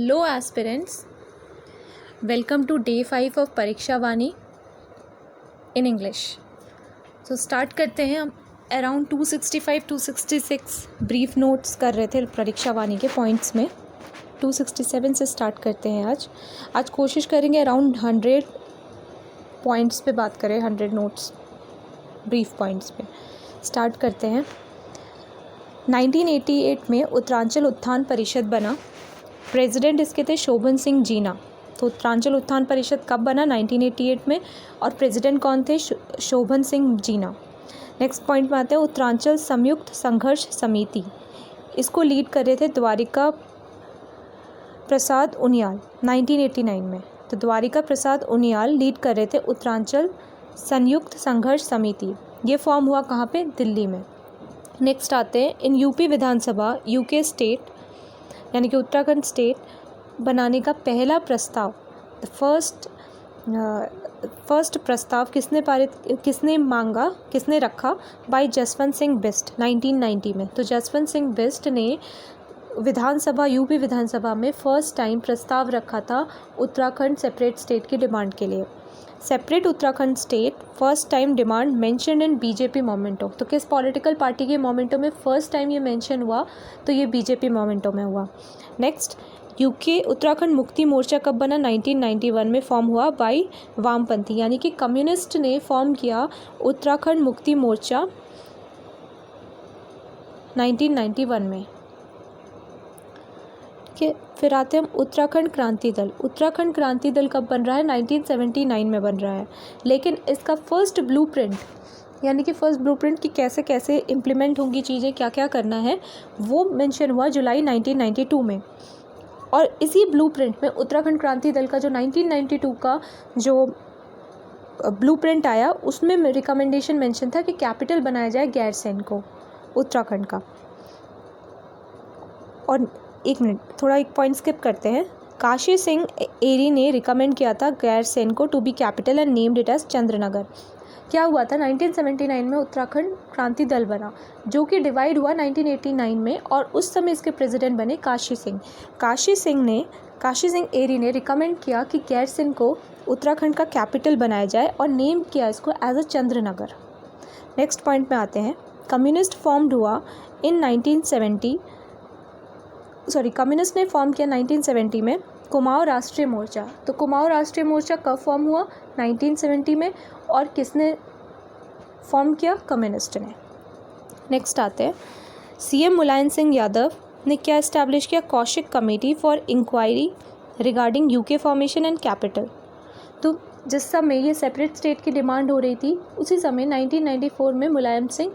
Hello aspirants, welcome to day 5 of परीक्षा वाणी in English. So start करते हैं हम. अराउंड 265-266 ब्रीफ नोट्स कर रहे थे परीक्षा वाणी के पॉइंट्स में. 267 से स्टार्ट करते हैं. आज कोशिश करेंगे अराउंड 100 पॉइंट्स पे बात करें, 100 नोट्स ब्रीफ पॉइंट्स पे. स्टार्ट करते हैं. 1988 में उत्तरांचल उत्थान परिषद बना. प्रेसिडेंट इसके थे शोभन सिंह जीना. तो उत्तरांचल उत्थान परिषद कब बना? 1988 में. और प्रेसिडेंट कौन थे? शोभन सिंह जीना. नेक्स्ट पॉइंट में आते हैं. उत्तरांचल संयुक्त संघर्ष समिति, इसको लीड कर रहे थे द्वारिका प्रसाद उनियाल 1989 में. तो द्वारिका प्रसाद उनियाल लीड कर रहे थे उत्तरांचल संयुक्त संघर्ष समिति. ये फॉर्म हुआ कहाँ पे? दिल्ली में. नेक्स्ट आते हैं. In UP Vidhan Sabha UK state यानी कि उत्तराखंड स्टेट बनाने का पहला प्रस्ताव, द फर्स्ट प्रस्ताव किसने मांगा, किसने रखा? बाय जसवंत सिंह बिस्ट 1990 में. तो जसवंत सिंह बिस्ट ने यूपी विधानसभा में फर्स्ट टाइम प्रस्ताव रखा था उत्तराखंड सेपरेट स्टेट की डिमांड के लिए. Separate Uttarakhand state first time demand mention in BJP memento. तो किस पॉलिटिकल पार्टी के मोमेंटो में फर्स्ट टाइम ये मेंशन हुआ? तो ये बीजेपी मोमेंटो में हुआ. नेक्स्ट, यूके उत्तराखंड मुक्ति मोर्चा कब बना? 1991 में फॉर्म हुआ बाय वामपंथी यानी कि कम्युनिस्ट ने फॉर्म किया उत्तराखंड मुक्ति मोर्चा 1991 में. फिर आते हैं हम उत्तराखंड क्रांति दल. उत्तराखंड क्रांति दल कब बन रहा है? 1979 में बन रहा है. लेकिन इसका फर्स्ट ब्लूप्रिंट यानी कि फर्स्ट ब्लूप्रिंट कि कैसे कैसे इम्प्लीमेंट होंगी चीज़ें, क्या क्या करना है, वो मेंशन हुआ जुलाई 1992 में. और इसी ब्लूप्रिंट में उत्तराखंड क्रांति दल का जो 1992 का जो ब्लूप्रिंट आया, उसमें रिकमेंडेशन मेंशन था कि कैपिटल बनाया जाए गैरसैंण को, उत्तराखंड का. और एक मिनट, थोड़ा एक पॉइंट स्किप करते हैं. काशी सिंह एरी ने रिकमेंड किया था गैरसैंण को to be capital and named it as Chandranagar. क्या हुआ था? 1979 में उत्तराखंड क्रांति दल बना, जो कि डिवाइड हुआ 1989 में. और उस समय इसके प्रेसिडेंट बने काशी सिंह. काशी सिंह एरी ने रिकमेंड किया कि गैरसैंण को उत्तराखंड का कैपिटल बनाया जाए और नेम किया इसको as a Chandranagar. Next point में आते हैं. कम्युनिस्ट फॉर्म्ड हुआ इन 1970. कम्युनिस्ट ने फॉर्म किया 1970 में कुमाऊं राष्ट्रीय मोर्चा. तो कुमाऊं राष्ट्रीय मोर्चा कब फॉर्म हुआ? 1970 में. और किसने फॉर्म किया? कम्युनिस्ट ने. नेक्स्ट आते हैं. सीएम मुलायम सिंह यादव ने क्या इस्टेब्लिश किया? Kaushik committee for inquiry regarding UK formation and capital. तो जिस समय ये सेपरेट स्टेट की डिमांड हो रही थी, उसी समय 1994 में मुलायम सिंह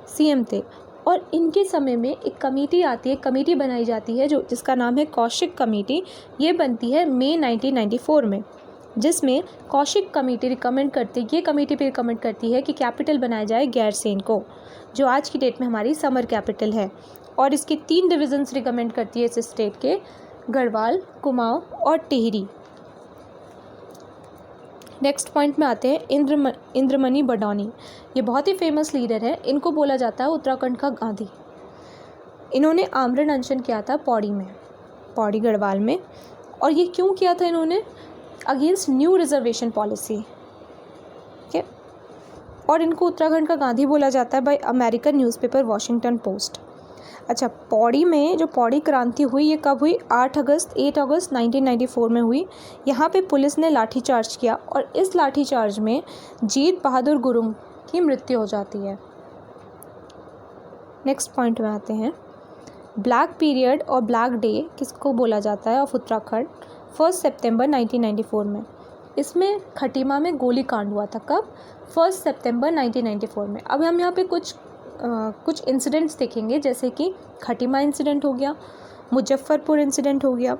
सीएम थे. और इनके समय में एक कमेटी आती है, कमेटी बनाई जाती है जिसका नाम है कौशिक कमेटी. ये बनती है मई 1994 में, जिसमें कौशिक कमेटी रिकमेंड करती है कि कैपिटल बनाया जाए गैरसैंण को, जो आज की डेट में हमारी समर कैपिटल है. और इसके 3 डिविजन्स रिकमेंड करती है इस स्टेट के, गढ़वाल, कुमाऊं और टिहरी. नेक्स्ट पॉइंट में आते हैं. इंद्रमणि बडौनी, ये बहुत ही फेमस लीडर है. इनको बोला जाता है उत्तराखंड का गांधी. इन्होंने आमरण अनशन किया था पौड़ी गढ़वाल में. और ये क्यों किया था इन्होंने? Against new reservation policy. ठीक है. और इनको उत्तराखंड का गांधी बोला जाता है bye American newspaper Washington post. अच्छा, पौड़ी में जो पौड़ी क्रांति हुई, ये कब हुई? 8 अगस्त 1994 में हुई. यहाँ पे पुलिस ने लाठीचार्ज किया और इस लाठीचार्ज में जीत बहादुर गुरुंग की मृत्यु हो जाती है. नेक्स्ट पॉइंट में आते हैं. ब्लैक पीरियड और ब्लैक डे किसको बोला जाता है ऑफ उत्तराखंड? 1 सितंबर 1994 में. इसमें खटीमा में गोली कांड हुआ था. कब? 1 सितंबर 1994 में. अब हम यहाँ पे कुछ इंसिडेंट्स देखेंगे, जैसे कि खटीमा इंसिडेंट हो गया, मुजफ्फरपुर इंसिडेंट हो गया,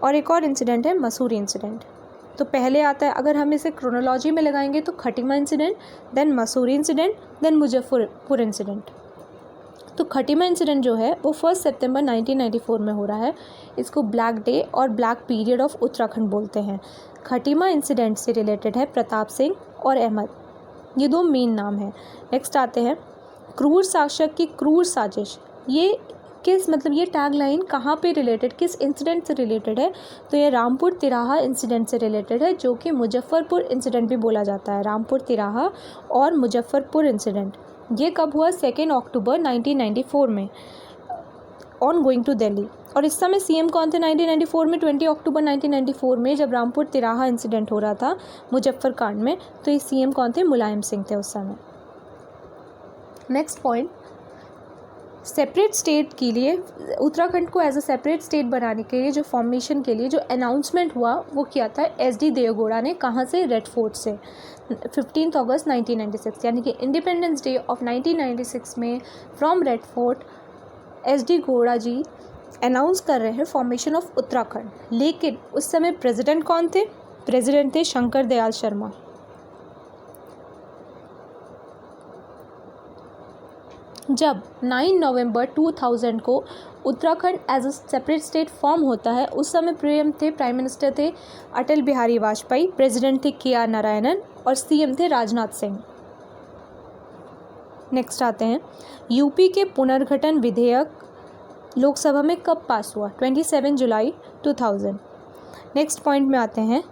और एक और इंसिडेंट है मसूरी इंसिडेंट. तो पहले आता है, अगर हम इसे क्रोनोलॉजी में लगाएंगे तो Khatima incident, then Mussoorie incident, then Muzaffarpur incident. तो खटीमा इंसिडेंट जो है वो 1 सितंबर 1994 में हो रहा है. इसको ब्लैक डे और ब्लैक पीरियड ऑफ उत्तराखंड बोलते हैं. खटीमा इंसिडेंट से रिलेटेड है प्रताप सिंह और अहमद, ये 2 मेन नाम हैं. नेक्स्ट आते हैं. क्रूर शासक की क्रूर साजिश, ये किस मतलब ये टैग लाइन कहाँ पे रिलेटेड, किस इंसिडेंट से रिलेटेड है, तो ये रामपुर तिराहा इंसिडेंट से रिलेटेड है, जो कि मुजफ्फरपुर इंसिडेंट भी बोला जाता है। रामपुर तिराहा और मुजफ्फरपुर इंसिडेंट ये कब हुआ? 2 अक्टूबर 1994 में ऑन गोइंग टू दिल्ली। और इस समय सीएम कौन थे 1994 में? 20 अक्टूबर 1994 में जब रामपुर तिराहा इंसिडेंट हो रहा था मुजफ्फर कांड में, तो ये सीएम कौन थे? मुलायम सिंह थे उस समय। नेक्स्ट पॉइंट, सेपरेट स्टेट के लिए उत्तराखंड को एज अ सेपरेट स्टेट बनाने के लिए जो फॉर्मेशन के लिए जो अनाउंसमेंट हुआ वो किया था एसडी देवगौड़ा ने। कहाँ से? रेड फोर्ट से 15 अगस्त 1996, यानी कि इंडिपेंडेंस डे ऑफ 1996 में from red fort SD Gowda ji announce कर रहे हैं फॉर्मेशन ऑफ उत्तराखंड। लेकिन उस समय प्रेसिडेंट कौन थे? प्रेसिडेंट थे शंकर दयाल शर्मा। जब 9 नवंबर 2000 को Uttarakhand as a separate state form होता है, उस समय पीएम थे, प्राइम मिनिस्टर थे अटल बिहारी वाजपेयी, प्रेसिडेंट थे के आर नारायणन और सीएम थे राजनाथ सिंह। नेक्स्ट आते हैं, यूपी के पुनर्गठन विधेयक लोकसभा में कब पास हुआ? 27 जुलाई 2000। नेक्स्ट पॉइंट में आते हैं,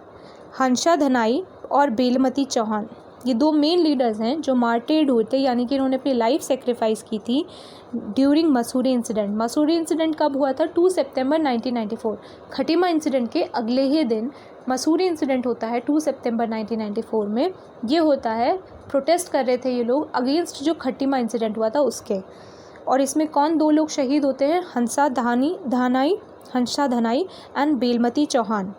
हंसा धनाई और बेलमती चौहान ये दो मेन लीडर्स हैं जो मार्टेड हुए थे, यानी कि इन्होंने अपनी लाइफ सेक्रीफाइस की थी during Mussoorie incident. Mussoorie incident कब हुआ था? 2 सितंबर 1994। खटीमा इंसिडेंट के अगले ही दिन मसूरी इंसिडेंट होता है 2 सितंबर 1994 में। ये होता है, प्रोटेस्ट कर रहे थे ये लोग अगेंस्ट जो खटीमा इंसिडेंट हुआ था उसके। और इसमें कौन 2 लोग शहीद होते हैं? हंसा धनाई एंड बेलमती चौहान।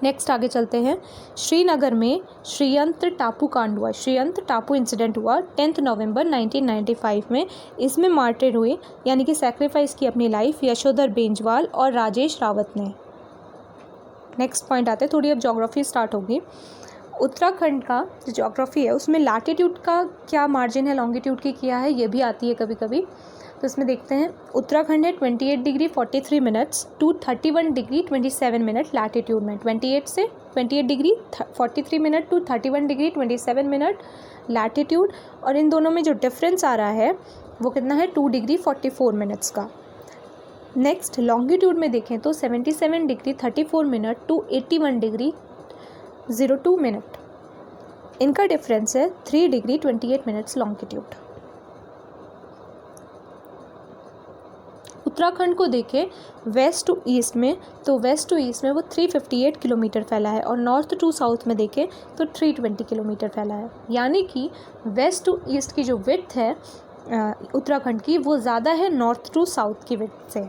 नेक्स्ट आगे चलते हैं, श्रीनगर में श्रीयंत्र टापू कांड हुआ। श्रीयंत्र टापू इंसिडेंट हुआ 10 नवंबर 1995 में। इसमें मार्टेड हुए, यानी कि सैक्रिफाइस की अपनी लाइफ यशोधर बेंजवाल और राजेश रावत ने। नेक्स्ट पॉइंट आते हैं, थोड़ी अब ज्योग्राफी स्टार्ट होगी। उत्तराखंड का जो ज्योग्राफी है उसमें लैटिट्यूड का क्या मार्जिन है, लॉन्गिट्यूड की क्या है, ये भी आती है कभी कभी। तो इसमें देखते हैं, उत्तराखंड है 28 degree 43 minutes to 31 degree 27 minute latitude में। 28 degree 43 minute to 31 degree 27 minute latitude. और इन दोनों में जो डिफरेंस आ रहा है वो कितना है? 2 डिग्री 44 मिनट्स का। नेक्स्ट लॉन्गिट्यूड में देखें तो 77 degree 34 minute to 81 degree 02 minute. इनका डिफरेंस है 3 डिग्री 28 मिनट्स लॉन्गिट्यूड। उत्तराखंड को देखें वेस्ट टू ईस्ट में, तो वेस्ट टू ईस्ट में वो 358 किलोमीटर फैला है और नॉर्थ टू साउथ में देखें तो 320 किलोमीटर फैला है। यानी कि वेस्ट टू ईस्ट की जो विड्थ है उत्तराखंड की वो ज़्यादा है नॉर्थ टू साउथ की विड्थ से।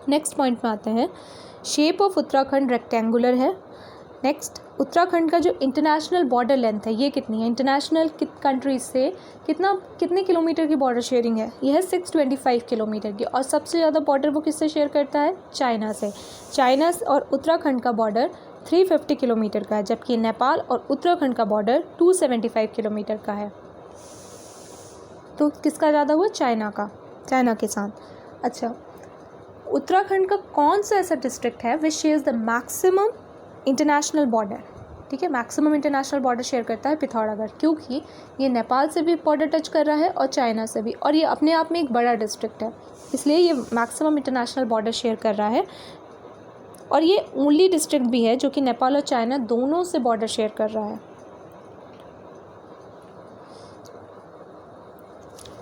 नेक्स्ट पॉइंट में आते हैं, शेप ऑफ उत्तराखंड रेक्टेंगुलर है। नेक्स्ट, उत्तराखंड का जो इंटरनेशनल बॉर्डर लेंथ है ये कितनी है? इंटरनेशनल कंट्रीज से कितने किलोमीटर की बॉर्डर शेयरिंग है? यह है 625 किलोमीटर की। और सबसे ज़्यादा बॉर्डर वो किससे शेयर करता है? चाइना से। चाइना और उत्तराखंड का बॉर्डर 350 किलोमीटर का है, जबकि नेपाल और उत्तराखंड का बॉर्डर 275 किलोमीटर का है। तो किसका ज़्यादा हुआ? चाइना का, चाइना के साथ। अच्छा, उत्तराखंड का कौन सा ऐसा डिस्ट्रिक्ट है which shares the maximum international border? ठीक है, मैक्सिमम इंटरनेशनल बॉर्डर शेयर करता है पिथौरागढ़, क्योंकि ये नेपाल से भी बॉर्डर टच कर रहा है और चाइना से भी, और ये अपने आप में एक बड़ा डिस्ट्रिक्ट है, इसलिए ये मैक्सिमम इंटरनेशनल बॉर्डर शेयर कर रहा है। और ये ओनली डिस्ट्रिक्ट भी है जो कि नेपाल और चाइना दोनों से बॉर्डर शेयर कर रहा है।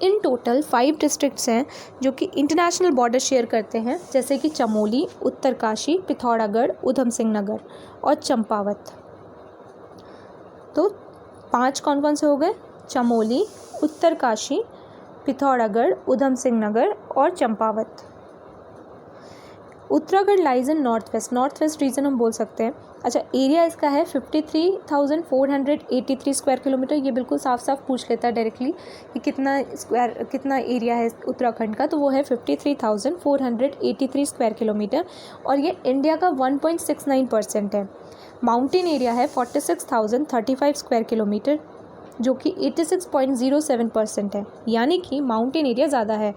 इन टोटल 5 डिस्ट्रिक्ट्स हैं जो कि इंटरनेशनल बॉर्डर शेयर करते हैं, जैसे कि चमोली, उत्तरकाशी, पिथौरागढ़, उधम सिंह नगर और चंपावत। तो 5 कौन कौन से हो गए? चमोली, उत्तरकाशी, पिथौरागढ़, उधम सिंह नगर और Champawat. Uttarakhand lies in north west region हम बोल सकते हैं। अच्छा, एरिया इसका है 53,483 स्क्वायर किलोमीटर। ये बिल्कुल साफ साफ पूछ लेता है डायरेक्टली कि कितना एरिया है उत्तराखंड का, तो वो है 53,483 स्क्वायर किलोमीटर और ये इंडिया का 1.69% है। माउंटेन एरिया है 46,035 स्क्वायर किलोमीटर जो कि 86.07% है, यानी कि माउंटेन एरिया ज़्यादा है।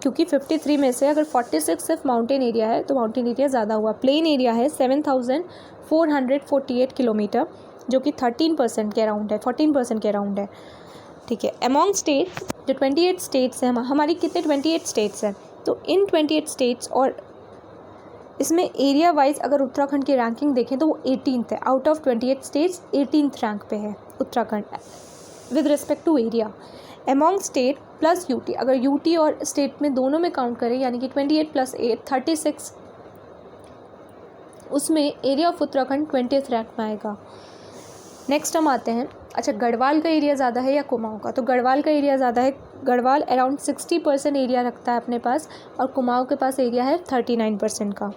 क्योंकि 53 में से अगर 46 सिर्फ माउंटेन एरिया है तो माउंटेन एरिया ज़्यादा हुआ। प्लेन एरिया है 7448 किलोमीटर, जो कि 13% के अराउंड है, 14% के अराउंड है। ठीक है, अमॉन्ग स्टेट जो 28 स्टेट्स हैं, हमारी कितने 28 स्टेट्स हैं, तो इन 28 स्टेट्स और इसमें एरिया वाइज अगर उत्तराखंड की रैंकिंग देखें तो वो 18th है। Out of 28 states 18th rank पे है Uttarakhand with respect to area. Among state plus UT, अगर यूटी और स्टेट में दोनों में काउंट करें यानी कि 28 + 8 36, उसमें area of Uttarakhand 20th rank में आएगा। नेक्स्ट हम आते हैं, अच्छा गढ़वाल का एरिया ज़्यादा है या कुमाऊँ का, तो गढ़वाल का एरिया ज़्यादा है। गढ़वाल अराउंड 60% एरिया रखता है अपने पास और कुमाऊँ के पास एरिया है 39% का।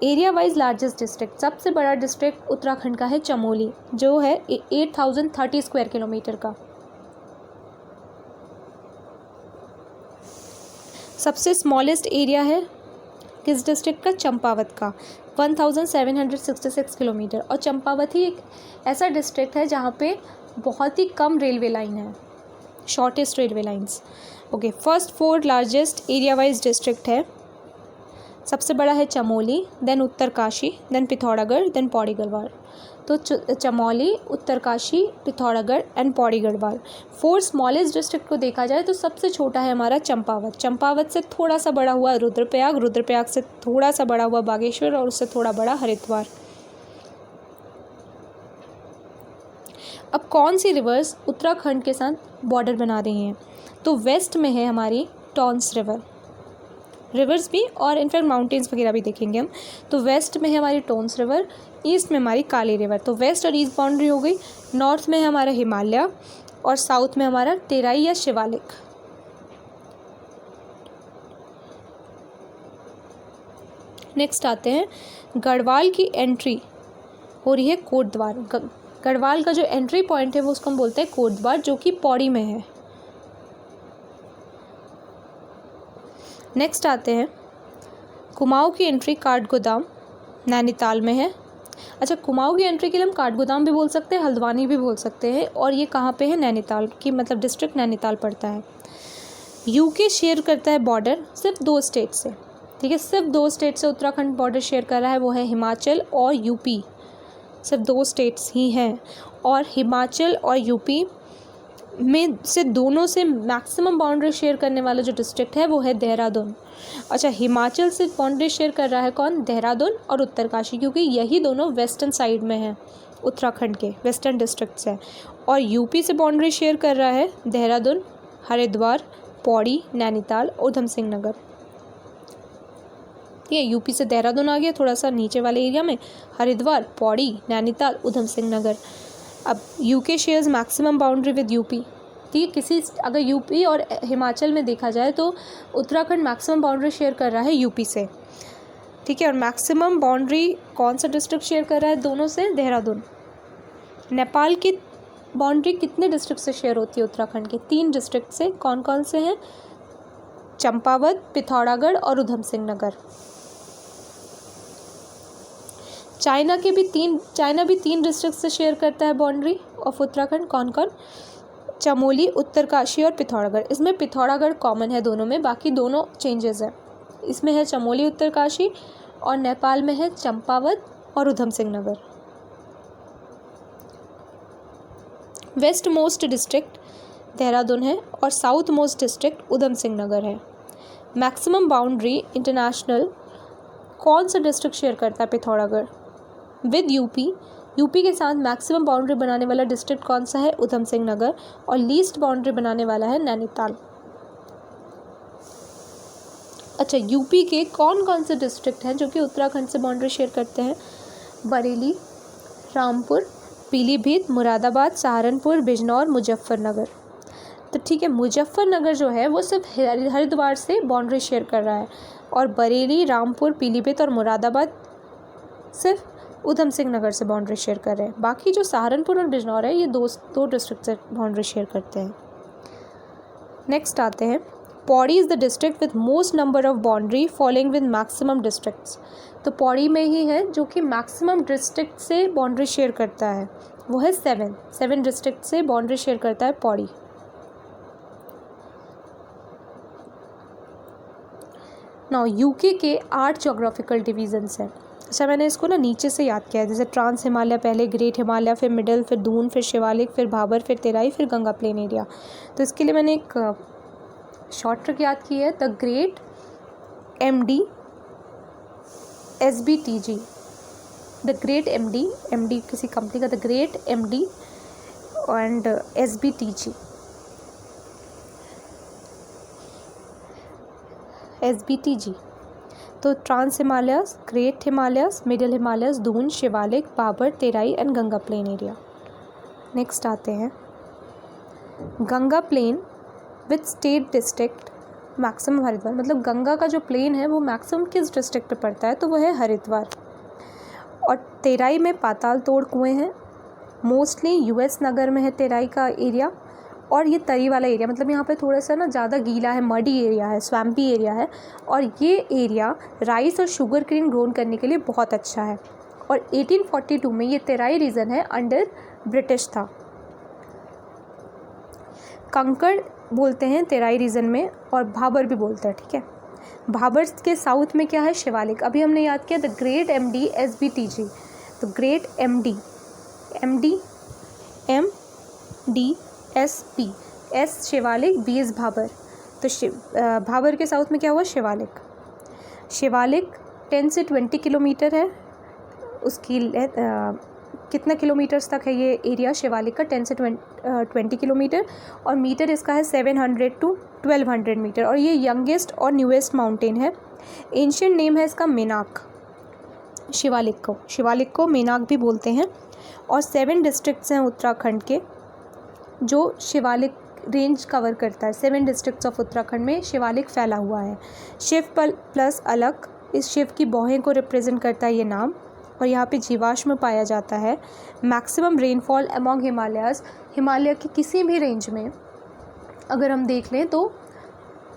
एरिया वाइज लार्जेस्ट डिस्ट्रिक्ट, सबसे बड़ा डिस्ट्रिक्ट उत्तराखंड का है चमोली, जो है 8030 स्क्वायर किलोमीटर का। सबसे स्मॉलेस्ट एरिया है किस डिस्ट्रिक्ट का, चंपावत का, 1766 किलोमीटर। और चंपावत ही एक ऐसा डिस्ट्रिक्ट है जहाँ पे बहुत ही कम रेलवे लाइन है, shortest railway lines. Okay, first 4 largest area wise district है। सबसे बड़ा है Chamoli, then Uttarkashi, then Pithoragarh, then Pauri Garhwal. तो Chamoli, Uttarkashi, Pithoragarh and Pauri Garhwal. 4 smallest district को देखा जाए तो सबसे छोटा है हमारा चंपावत। चंपावत से थोड़ा सा बड़ा हुआ रुद्रप्रयाग, रुद्रप्रयाग से थोड़ा सा बड़ा हुआ बागेश्वर और उससे थोड़ा बड़ा हरिद्वार। अब कौन सी रिवर्स उत्तराखंड के साथ बॉर्डर बना रही हैं, तो वेस्ट में है हमारी टॉन्स रिवर, रिवर्स भी और इनफैक्ट माउंटेन्स वगैरह भी देखेंगे हम। तो वेस्ट में है हमारी टॉन्स रिवर, ईस्ट में हमारी काली रिवर। तो वेस्ट और ईस्ट बाउंड्री हो गई। नॉर्थ में है हमारा हिमालय और साउथ में हमारा टेराई या शिवालिक। नेक्स्ट आते हैं, गढ़वाल की एंट्री हो रही है कोटद्वार। गढ़वाल का जो एंट्री पॉइंट है वो उसको हम बोलते हैं कोटद्वार, जो कि पौड़ी में है। नेक्स्ट आते हैं, कुमाऊँ की एंट्री काठगोदाम नैनीताल में है। अच्छा, कुमाऊँ की एंट्री के लिए हम काठगोदाम भी बोल सकते हैं, हल्द्वानी भी बोल सकते हैं। और ये कहाँ पे है, नैनीताल की, मतलब डिस्ट्रिक्ट नैनीताल पड़ता है। यूके शेयर करता है बॉर्डर सिर्फ 2 स्टेट से। ठीक है, सिर्फ 2 स्टेट से उत्तराखंड बॉर्डर शेयर कर रहा है, वो है हिमाचल और यूपी। सिर्फ 2 स्टेट्स ही हैं और हिमाचल और यूपी में से दोनों से मैक्सिमम बाउंड्री शेयर करने वाला जो डिस्ट्रिक्ट है वो है देहरादून। अच्छा, हिमाचल से बाउंड्री शेयर कर रहा है कौन, देहरादून और उत्तरकाशी, क्योंकि यही दोनों वेस्टर्न साइड में हैं, उत्तराखंड के वेस्टर्न डिस्ट्रिक्ट्स हैं। और यूपी से बाउंड्री शेयर कर रहा है देहरादून, हरिद्वार, पौड़ी, नैनीताल, ऊधम सिंह नगर। ये यूपी से देहरादून आ गया, थोड़ा सा नीचे वाले एरिया में हरिद्वार, पौड़ी, नैनीताल, ऊधम सिंह नगर। अब UK shares maximum boundary with UP. ठीक है, अगर यूपी और हिमाचल में देखा जाए तो उत्तराखंड मैक्सिमम बाउंड्री शेयर कर रहा है यूपी से। ठीक है, और मैक्सिमम बाउंड्री कौन सा डिस्ट्रिक्ट शेयर कर रहा है दोनों से, देहरादून। नेपाल की बाउंड्री कितने डिस्ट्रिक्ट से शेयर होती है उत्तराखंड के, 3 डिस्ट्रिक्ट से। कौन कौन से हैं, चंपावत, पिथौरागढ़ और ऊधम सिंह नगर। चाइना भी तीन डिस्ट्रिक्ट से शेयर करता है बाउंड्री ऑफ उत्तराखंड। कौन कौन, चमोली, उत्तरकाशी और पिथौरागढ़। इसमें पिथौरागढ़ कॉमन है दोनों में, बाकी दोनों चेंजेस है। इसमें है चमोली, उत्तरकाशी, और नेपाल में है चंपावत और Udham Singh Nagar. Waste most district Dehradun है और south most district Udham Singh Nagar है। मैक्सिमम बाउंड्री इंटरनेशनल कौन सा डिस्ट्रिक्ट शेयर करता है, पिथौरागढ़ विद यूपी। यूपी के साथ मैक्सिमम बाउंड्री बनाने वाला डिस्ट्रिक्ट कौन सा है, ऊधम सिंह नगर। और लीस्ट बाउंड्री बनाने वाला है नैनीताल। अच्छा, यूपी के कौन कौन से डिस्ट्रिक्ट हैं जो कि उत्तराखंड से बाउंड्री शेयर करते हैं, बरेली, रामपुर, पीलीभीत, मुरादाबाद, सहारनपुर, बिजनौर, मुजफ्फरनगर। तो ठीक है, मुजफ्फरनगर जो है वो सिर्फ हरिद्वार से बाउंड्री शेयर कर रहा है और बरेली, रामपुर, पीलीभीत और मुरादाबाद सिर्फ ऊधम सिंह नगर से बाउंड्री शेयर कर रहे हैं। बाकी जो सहारनपुर और बिजनौर है ये दो डिस्ट्रिक्ट से बाउंड्री शेयर करते हैं। नेक्स्ट आते हैं, Pauri is the district with most number of boundary following with maximum districts. तो पौड़ी में ही है जो कि मैक्सिमम डिस्ट्रिक्ट से बाउंड्री शेयर करता है, वो है 7 डिस्ट्रिक्ट से बाउंड्री शेयर करता है पौड़ी। नाउ यूके के 8 जोग्राफिकल डिवीजन्स हैं। अच्छा, मैंने इसको ना नीचे से याद किया है, जैसे ट्रांस हिमालय पहले, ग्रेट हिमालय, फिर मिडल, फिर दून, फिर शिवालिक, फिर भाबर, फिर तेराई, फिर गंगा प्लेन एरिया। तो इसके लिए मैंने एक शॉर्ट ट्रिक याद की है, the great MD SBTG, the great MD किसी कंपनी का, the great MD and SBTG। तो trans Himalayas, great Himalayas, middle Himalayas, Doon, Shivalik, Bhabar, Terai and Ganga plain area. Next आते हैं Ganga plain with state district maximum Haridwar. मतलब गंगा का जो प्लेन है वो मैक्सिमम किस डिस्ट्रिक्ट पे पड़ता है, तो वो है हरिद्वार। और तेराई में पाताल तोड़ कुएँ हैं, मोस्टली US नगर में है तेराई का एरिया। और ये तरी वाला एरिया, मतलब यहाँ पे थोड़ा सा ना ज़्यादा गीला है, मडी एरिया है, स्वैम्पी एरिया है, और ये एरिया राइस और शुगर केन ग्रोन करने के लिए बहुत अच्छा है। और 1842 में ये तेराई रीजन है अंडर ब्रिटिश था। कंकड़ बोलते हैं तेराई रीजन में, और भाबर भी बोलते हैं, ठीक है। भाबर के साउथ में क्या है, शिवालिक। अभी हमने याद किया द ग्रेट MD SBTG, तो great MD SP, S Shivalik, B is Bhabar. तो भाबर के साउथ में क्या हुआ, शिवालिक 10 से 20 किलोमीटर है उसकी कितना किलोमीटर्स तक है ये एरिया शिवालिक का, 10 से 20 किलोमीटर, और मीटर इसका है 700 to 1200 मीटर। और ये यंगेस्ट और न्यूएस्ट माउंटेन है। एंशियंट नेम है इसका मेनाक। शिवालिक को मेनाक भी बोलते हैं। और 7 डिस्ट्रिक्ट्स हैं उत्तराखंड के जो शिवालिक रेंज कवर करता है। 7 डिस्ट्रिक्ट्स ऑफ उत्तराखंड में शिवालिक फैला हुआ है। शिव प्लस अलग, इस शिव की बौहें को रिप्रेजेंट करता है ये नाम। और यहाँ पे जीवाश्म पाया जाता है। Maximum rainfall among Himalayas, Himalaya की किसी भी रेंज में अगर हम देख लें तो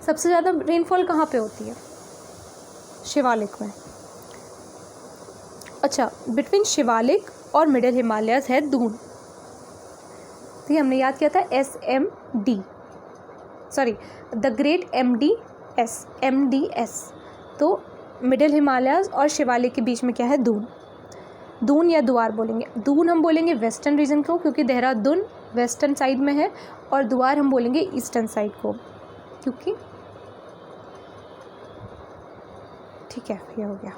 सबसे ज़्यादा रेनफॉल कहाँ पे होती है, शिवालिक में। अच्छा, बिटवीन शिवालिक और मिडिल हिमालयाज़ है दून। तो हमने याद किया था द ग्रेट MDS। तो मिडिल हिमालयाज़ और शिवालिक के बीच में क्या है, दून या द्वार बोलेंगे। दून हम बोलेंगे वेस्टर्न रीजन को, क्योंकि देहरादून वेस्टर्न साइड में है, और द्वार हम बोलेंगे ईस्टर्न साइड को, क्योंकि ठीक है, ये हो गया।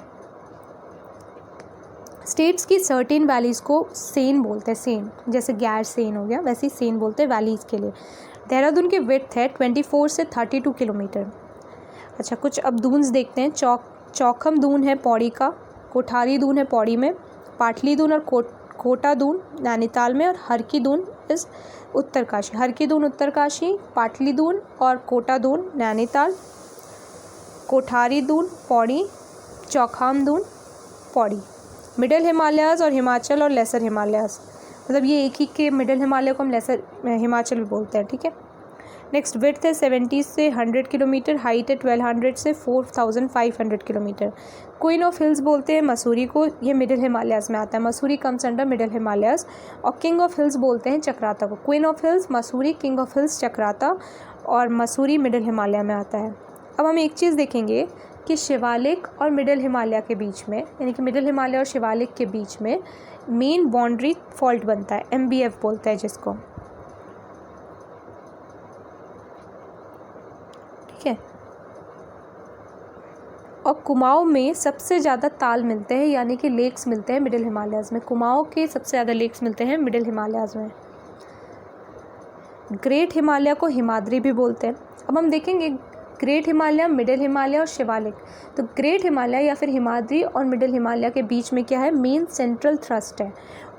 स्टेट्स की सर्टेन वैलीज़ को सेन बोलते हैं, सेन जैसे गैर सेन हो गया, वैसे ही सेन बोलते हैं वैलीज़ के लिए। देहरादून की विड्थ है 24 से 32 किलोमीटर। अच्छा, कुछ अब दून्स देखते हैं। चौखम दून है पौड़ी का, कोठारी दून है पौड़ी में, पाटली दून और कोटा दून नैनीताल में, और हरकी दून इस उत्तरकाशी। हरकी दून उत्तरकाशी, पाटली दून और कोटा दून नैनीताल, कोठारी दून पौड़ी, चौखाम दून पौड़ी। मिडिल हिमालयाज़ और हिमाचल और लेसर हिमालयाज़, मतलब ये एक ही के मिडिल हिमालय को हम लेसर हिमाचल भी बोलते हैं, ठीक है। नेक्स्ट विड्थ है 70 से 100 किलोमीटर, हाइट है 1200 से 4500 किलोमीटर। क्वीन ऑफ हिल्स बोलते हैं मसूरी को, ये मिडिल हिमालयाज़ में आता है। Mussoorie comes under middle Himalayas. और किंग ऑफ हिल्स बोलते हैं चक्राता को। Queen of hills Mussoorie, king of hills Chakrata, और मसूरी मिडिल हिमालय में आता है। अब हम एक चीज़ देखेंगे कि शिवालिक और मिडिल हिमालय के बीच में, यानी कि मिडिल हिमालय और शिवालिक के बीच में मेन बाउंड्री फॉल्ट बनता है, MBF बोलते हैं जिसको, ठीक है। और कुमाऊं में सबसे ज़्यादा ताल मिलते हैं, यानी कि लेक्स मिलते हैं मिडिल हिमालयाज़ में। कुमाऊं के सबसे ज़्यादा लेक्स मिलते हैं मिडिल हिमालयाज़ में। ग्रेट हिमालय को हिमाद्री भी बोलते हैं। अब हम देखेंगे ग्रेट हिमालय, मिडिल हिमालय और शिवालिक। तो ग्रेट हिमालय या फिर हिमाद्री और मिडिल हिमालय के बीच में क्या है, मेन सेंट्रल थ्रस्ट है।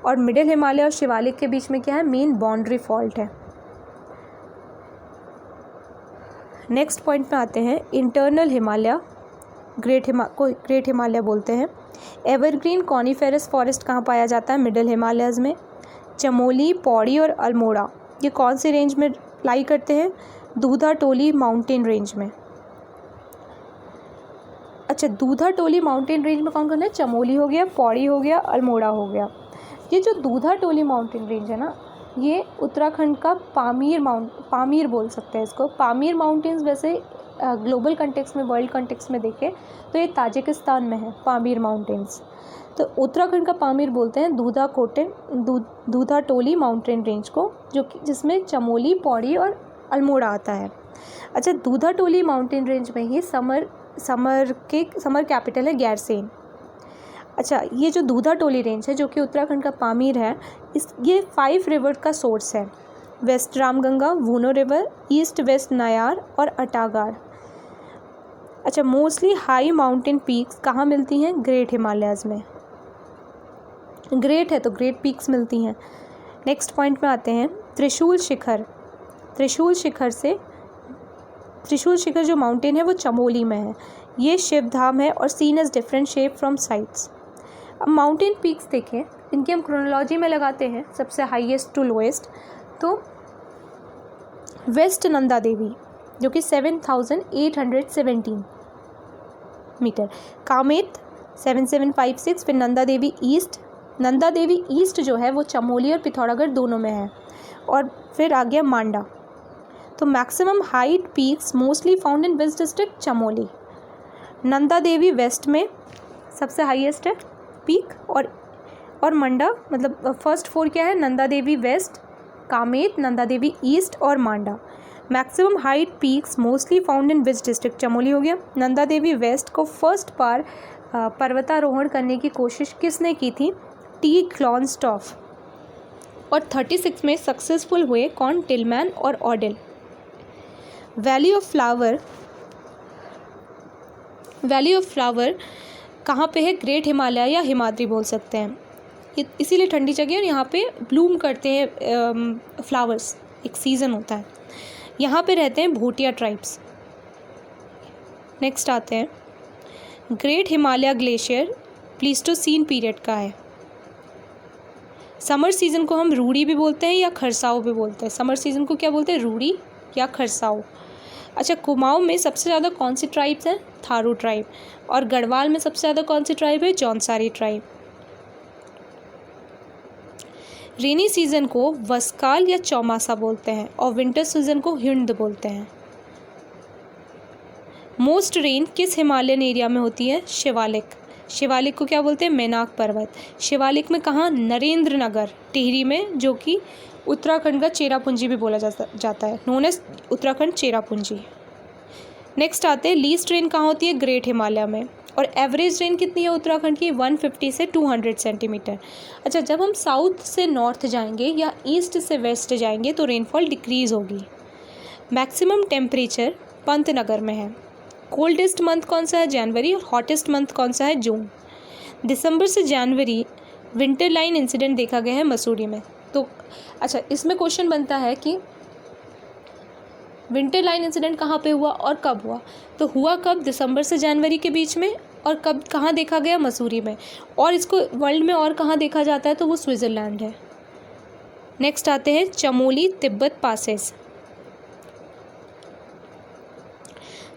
और मिडिल हिमालय और शिवालिक के बीच में क्या है, मेन बाउंड्री फॉल्ट है। नेक्स्ट पॉइंट में आते हैं, इंटरनल हिमालय को ग्रेट हिमालय बोलते हैं। एवरग्रीन कॉनिफेरस फॉरेस्ट कहाँ पाया जाता है, मिडिल हिमालयाज़ में। चमोली, पौड़ी और अल्मोड़ा ये कौन सी रेंज में लाई करते हैं, दूधा टोली माउंटेन रेंज में। अच्छा, दूधा टोली माउंटेन रेंज में कौन कौन है, चमोली हो गया, पौड़ी हो गया, अल्मोड़ा हो गया। ये जो दूधा टोली माउंटेन रेंज है ना, ये उत्तराखंड का पामीर बोल सकते हैं इसको। पामीर माउंटेन्स वैसे ग्लोबल कंटेक्स्ट में, वर्ल्ड कंटेक्स्ट में देखें तो ये ताजिकिस्तान में है, पामीर माउंटेन्स। तो उत्तराखंड का पामीर बोलते हैं दूधा टोली माउंटेन रेंज को, जो कि जिसमें चमोली, पौड़ी और अल्मोड़ा आता है। अच्छा, दूधा टोली माउंटेन रेंज में ही समर कैपिटल है गैरसेन। अच्छा, ये जो दूधा टोली रेंज है जो कि उत्तराखंड का पामीर है, ये 5 रिवर का सोर्स है। वेस्ट रामगंगा, वूनो रिवर, ईस्ट वेस्ट नायार और अटागार। अच्छा, मोस्टली हाई माउंटेन पीक्स कहाँ मिलती हैं? ग्रेट हिमालयाज़ में। ग्रेट है तो ग्रेट पीक्स मिलती हैं। नेक्स्ट पॉइंट में आते हैं, त्रिशूल शिखर। त्रिशूल शिखर जो माउंटेन है वो चमोली में है। ये शिव धाम है और seen as different shape from sides. अब माउंटेन पीक्स देखें, इनकी हम क्रोनोलॉजी में लगाते हैं सबसे हाईएस्ट टू लोएस्ट। तो वेस्ट नंदा देवी जो कि 7,817 मीटर, कामेत 7,756, फिर नंदा देवी ईस्ट जो है वो चमोली और पिथौरागढ़ दोनों में है, और फिर आ गया मांडा। तो maximum height peaks mostly found in which district? Chamoli. Nanda Devi west में सबसे हाईएस्ट है पीक, और मंडा, मतलब फर्स्ट 4 क्या है? नंदा देवी वेस्ट, कामेत, नंदा देवी ईस्ट और मांडा। Maximum height peaks mostly found in which district? Chamoli हो गया। नंदा देवी वेस्ट को फर्स्ट बार पर्वतारोहण करने की कोशिश किसने की थी? T Longstaff. और 36 में सक्सेसफुल हुए कौन? टिलमैन और ऑडिल। वैली ऑफ फ्लावर कहाँ पे है? ग्रेट हिमालय या हिमाद्री बोल सकते हैं, इसीलिए ठंडी जगह है और यहाँ पे ब्लूम करते हैं फ्लावर्स, एक सीज़न होता है। यहाँ पे रहते हैं भूटिया ट्राइब्स। नेक्स्ट आते हैं, great Himalaya glacier Pleistocene period का है। समर सीज़न को हम रूडी भी बोलते हैं या खरसाऊ भी बोलते हैं। समर सीज़न को क्या बोलते हैं? रूडी या खरसाऊ। अच्छा, कुमाऊं में सबसे ज़्यादा कौन सी ट्राइब्स हैं? थारू ट्राइब। और गढ़वाल में सबसे ज़्यादा कौन सी ट्राइब है? जौनसारी ट्राइब। रेनी सीज़न को वस्काल या चौमासा बोलते हैं और विंटर सीज़न को हिंद बोलते हैं। मोस्ट रेन किस हिमालयन एरिया में होती है? शिवालिक। शिवालिक को क्या बोलते हैं? मैनाक पर्वत। शिवालिक में कहाँ? नरेंद्र नगर टिहरी में, जो कि उत्तराखंड का चेरापूंजी भी बोला जाता है, known as Uttarakhand Cherrapunji. Next आते हैं, लीस्ट रेन कहाँ होती है? ग्रेट हिमालय में। और एवरेज रेन कितनी है उत्तराखंड की? 150 से 200 सेंटीमीटर। अच्छा, जब हम साउथ से नॉर्थ जाएंगे या ईस्ट से वेस्ट जाएंगे तो रेनफॉल डिक्रीज़ होगी। मैक्सिमम टेम्परेचर पंतनगर में है। कोल्डेस्ट मंथ कौन सा है? जनवरी। और हॉटेस्ट मंथ कौन सा है? जून। दिसंबर से जनवरी विंटर लाइन इंसिडेंट देखा गया है मसूरी में। तो अच्छा, इसमें क्वेश्चन बनता है कि विंटर लाइन इंसिडेंट कहाँ पे हुआ और कब हुआ? तो हुआ कब? दिसंबर से जनवरी के बीच में। और कब, कहाँ देखा गया? मसूरी में। और इसको वर्ल्ड में और कहाँ देखा जाता है? तो वो स्विट्ज़रलैंड है। नेक्स्ट आते हैं, चमोली तिब्बत पासेस।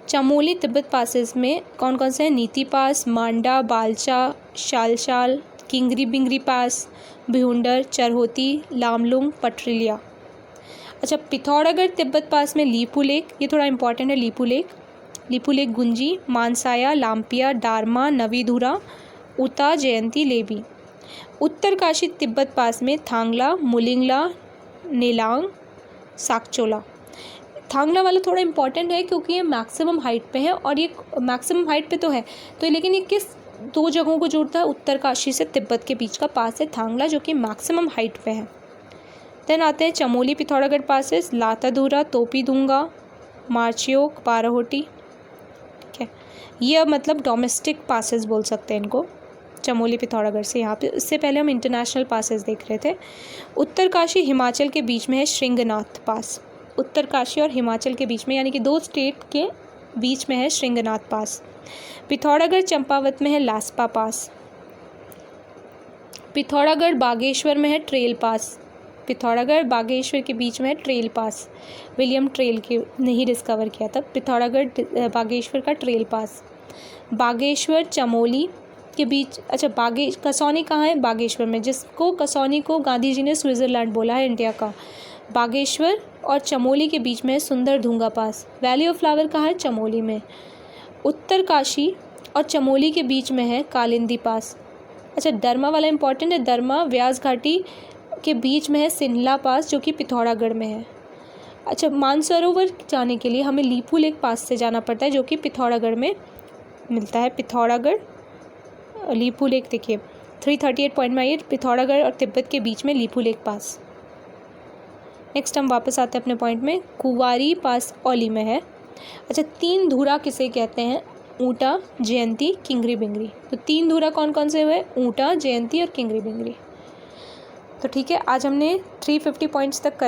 चमोली तिब्बत पासेस में कौन कौन से हैं? नीति पास, मांडा, बालचा, शालशाल, किंगरी बिंगरी पास, भिहुंडर, चरहोती, लामलुंग, पटरिलिया। अच्छा, पिथौरागढ़ तिब्बत पास में लीपू लेक, ये थोड़ा इंपॉर्टेंट है। लीपू लेक गुंजी, मानसाया, लाम्पिया, डारमा, नवीधुरा, उता, जयंती, लेबी। उत्तरकाशी तिब्बत पास में थांगला, मुलिंगला, नेलांग, साकचोला। थांगला वाला थोड़ा इंपॉर्टेंट है क्योंकि ये मैक्सिमम हाइट पे है, और ये मैक्सिमम हाइट पे तो है तो, लेकिन ये किस 2 जगहों को जोड़ता है? उत्तरकाशी से तिब्बत के बीच का पास है थांगला, जो कि मैक्सिमम हाइट पे है। देन आते हैं चमोली पिथौरागढ़ पासेस, लाताधूरा, तोपीदुंगा, मार्चियोक, बाराहोटी। ठीक है, ये मतलब डोमेस्टिक पासेस बोल सकते हैं इनको, चमोली पिथौरागढ़ से। यहाँ पे इससे पहले हम इंटरनेशनल पासेस देख रहे थे। उत्तरकाशी हिमाचल के बीच में है श्रृंगनाथ पास। उत्तरकाशी और हिमाचल के बीच में, यानी कि 2 स्टेट के बीच में है श्रृंगनाथ पास। पिथौरागढ़ चंपावत में है लास्पा पास। पिथौरागढ़ बागेश्वर में है ट्रेल पास। पिथौरागढ़ बागेश्वर के बीच में है ट्रेल पास, विलियम ट्रेल के ने ही डिस्कवर किया था पिथौरागढ़ बागेश्वर का ट्रेल पास। बागेश्वर चमोली के बीच, अच्छा कसौनी कहाँ है? बागेश्वर में, जिसको कसौनी को गांधी जी ने स्विट्ज़रलैंड बोला है इंडिया का। बागेश्वर और चमोली के बीच में है सुंदर धूंगा पास। वैली ऑफ फ्लावर कहाँ है? चमोली में। उत्तरकाशी और चमोली के बीच में है कालिंदी पास। अच्छा, दरमा वाला इंपॉर्टेंट है। दरमा व्यास घाटी के बीच में है सिन्हला पास, जो कि पिथौरागढ़ में है। अच्छा, मानसरोवर जाने के लिए हमें लीपू लेक पास से जाना पड़ता है, जो कि पिथौरागढ़ में मिलता है। पिथौरागढ़ लीपू लेक देखिए 338 पॉइंट में, ये पिथौरागढ़ और तिब्बत के बीच में लीपू लेक पास। नेक्स्ट हम वापस आते हैं अपने पॉइंट में। कुंवारी पास औली में है। अच्छा, तीन धुरा किसे कहते हैं? ऊँटा, जयंती, किंगरी बिंगरी। तो तीन धुरा कौन कौन से हुए? ऊँटा, जयंती और किंगरी बिंगरी। तो ठीक है, आज हमने 350 पॉइंट्स तक